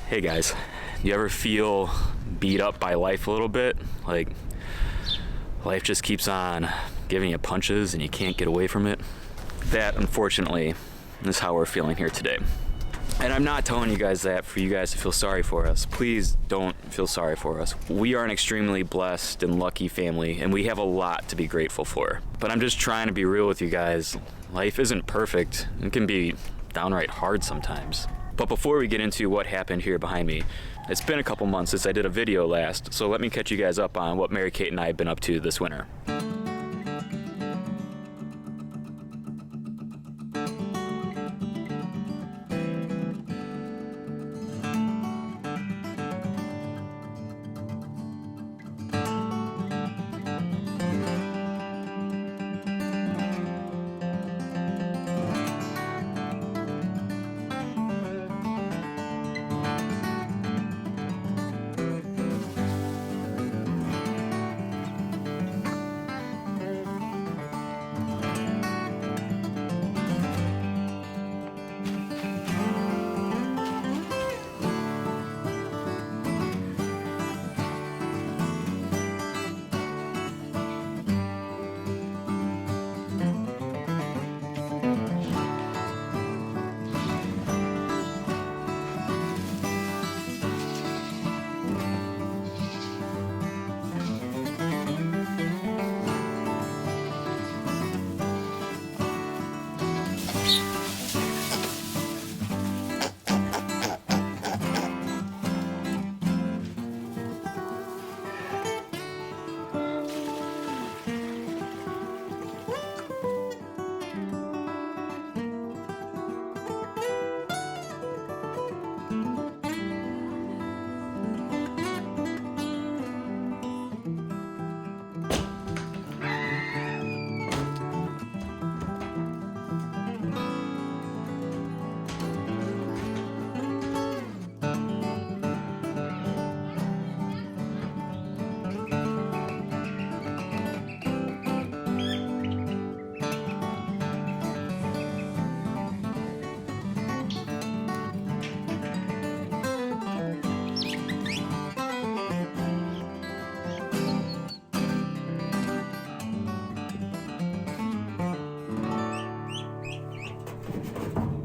Hey guys, you ever feel beat up by life a little bit? Like life just keeps on giving you punches and you can't get away from it? That, unfortunately, is how we're feeling here today. And I'm not telling you guys that for you guys to feel sorry for us. Please don't feel sorry for us. We are an extremely blessed and lucky family, and we have a lot to be grateful for. But I'm just trying to be real with you guys. Life isn't perfect. It can be downright hard sometimes. But before we get into what happened here behind me, it's been a couple months since I did a video last, so let me catch you guys up on what Mary Kate and I have been up to this winter.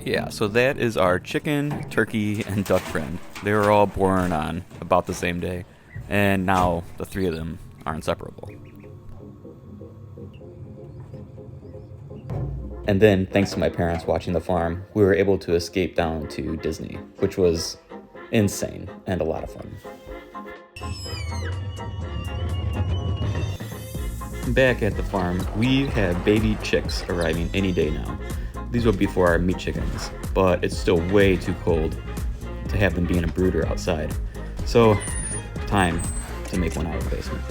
Yeah, so that is our chicken, turkey, and duck friend. They were all born on about the same day, and now the three of them are inseparable. And then, thanks to my parents watching the farm, we were able to escape down to Disney, which was insane and a lot of fun. Back at the farm, we have baby chicks arriving any day now. These will be for our meat chickens, but it's still way too cold to have them being a brooder outside. So, time to make one out of the basement.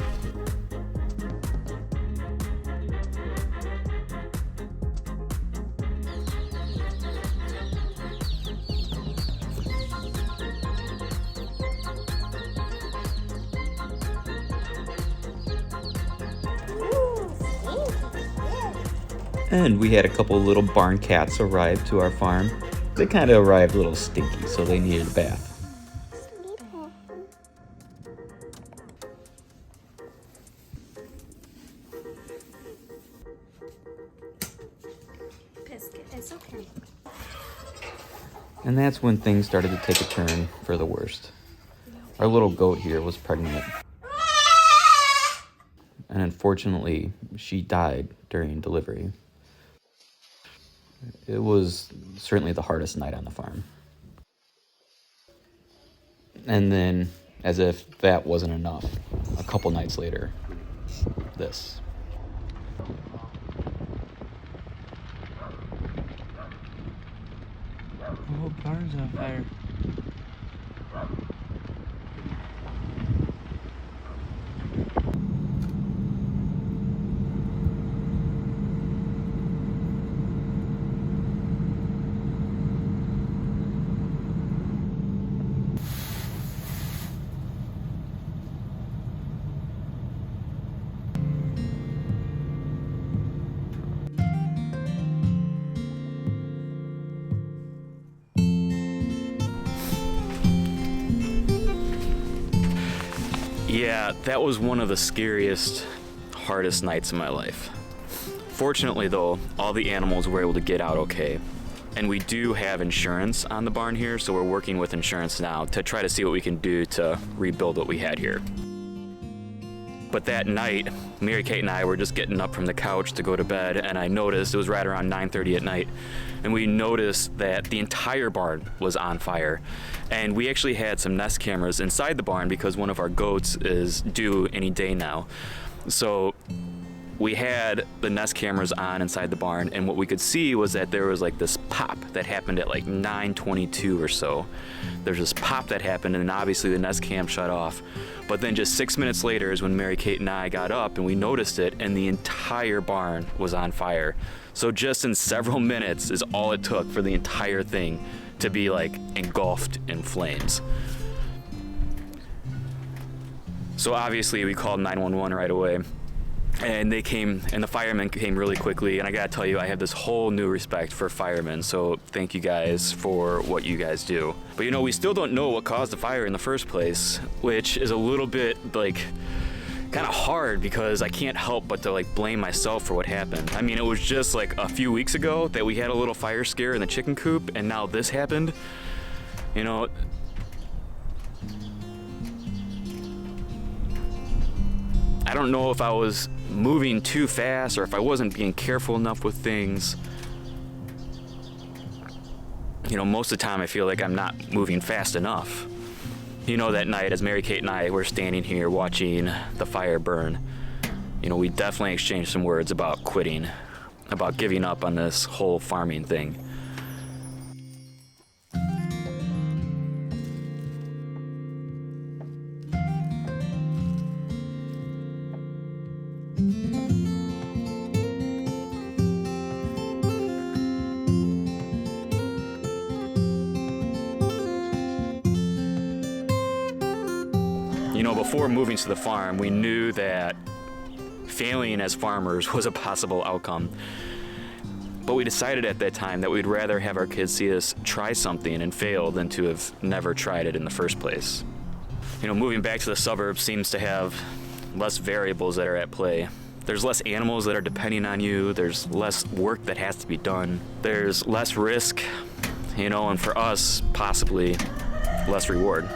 And we had a couple little barn cats arrive to our farm. They kind of arrived a little stinky, so they needed a bath. Biscuit, it's okay. And that's when things started to take a turn for the worst. Our little goat here was pregnant. And unfortunately, she died during delivery. It was certainly the hardest night on the farm. And then, as if that wasn't enough, a couple nights later, this. The whole barn's on fire. Yeah, that was one of the scariest, hardest nights of my life. Fortunately though, all the animals were able to get out okay. And we do have insurance on the barn here, so we're working with insurance now to try to see what we can do to rebuild what we had here. But that night, Mary Kate and I were just getting up from the couch to go to bed, and I noticed, it was right around 9:30 at night, and we noticed that the entire barn was on fire. And we actually had some Nest cameras inside the barn because one of our goats is due any day now. So we had the Nest cameras on inside the barn, and what we could see was that there was like this pop that happened at like 9:22 or so. There's this pop that happened, and obviously the Nest cam shut off. But then just 6 minutes later is when Mary Kate and I got up and we noticed it, and the entire barn was on fire. So just in several minutes is all it took for the entire thing to be like engulfed in flames. So obviously we called 911 right away. And they came, and the firemen came really quickly, and I gotta tell you, I have this whole new respect for firemen, so thank you guys for what you guys do. But you know, we still don't know what caused the fire in the first place, which is a little bit, like, kind of hard because I can't help but to, like, blame myself for what happened. I mean, it was just, like, a few weeks ago that we had a little fire scare in the chicken coop, and now this happened. You know, I don't know if I was moving too fast or if I wasn't being careful enough with things. You know, most of the time I feel like I'm not moving fast enough. You know, that night as Mary Kate and I were standing here watching the fire burn, you know, we definitely exchanged some words about quitting, about giving up on this whole farming thing. You know, before moving to the farm, we knew that failing as farmers was a possible outcome. But we decided at that time that we'd rather have our kids see us try something and fail than to have never tried it in the first place. You know, moving back to the suburbs seems to have less variables that are at play. There's less animals that are depending on you. There's less work that has to be done. There's less risk, you know, and for us, possibly less reward.